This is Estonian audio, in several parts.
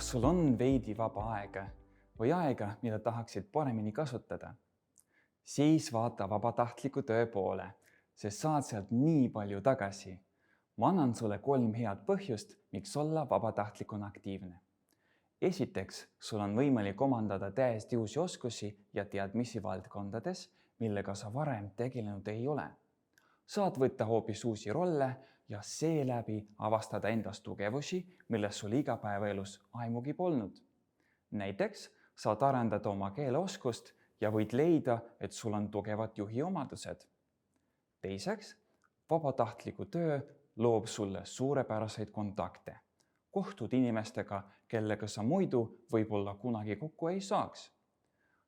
Kas sul on veidi vaba aega või aega, mida tahaksid paremini kasutada? Siis vaata vabatahtliku töö poole, sest saad sealt nii palju tagasi. Ma annan sulle 3 head põhjust, miks olla vabatahtlikuna aktiivne. Esiteks, sul on võimalik omandada täiesti uusi oskusi ja teadmisi valdkondades, millega sa varem tegelenud ei ole. Saad võtta hoopis uusi rolle ja seeläbi avastada endas tugevusi, milles sul igapäevaelus aimugi polnud. Näiteks saad arendada oma keeleoskust ja võid leida, et sul on tugevad juhi omadused. Teiseks, vabatahtliku töö loob sulle suurepäraseid kontakte. Kohtud inimestega, kellega sa muidu võib-olla kunagi kokku ei saaks.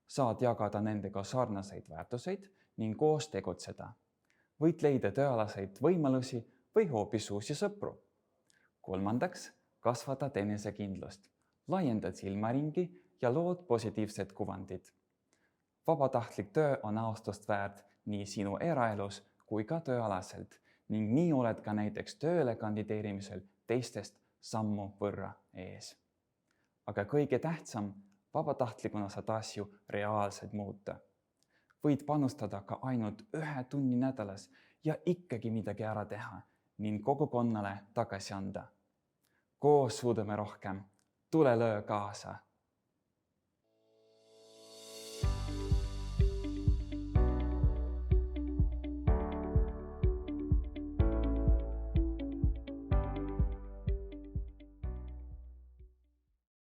Saad jagada nendega sarnaseid väärtuseid ning koos tegutseda. Võid leida tööalaseid võimalusi või hoopis uusi sõpru. Kolmandaks, kasvatad enesekindlust, laiendad silmaringi ja lood positiivsed kuvandid. Vabatahtlik töö on austust väärt nii sinu eraelus kui ka tööalaselt ning nii oled ka näiteks tööle kandideerimisel teistest sammu võrra ees. Aga kõige tähtsam, vabatahtlikuna saad asju reaalselt muuta. Võid panustada ka ainult 1 tunni nädalas ja ikkagi midagi ära teha ning kogukonnale tagasi anda. Koos suudame rohkem. Tule löö kaasa!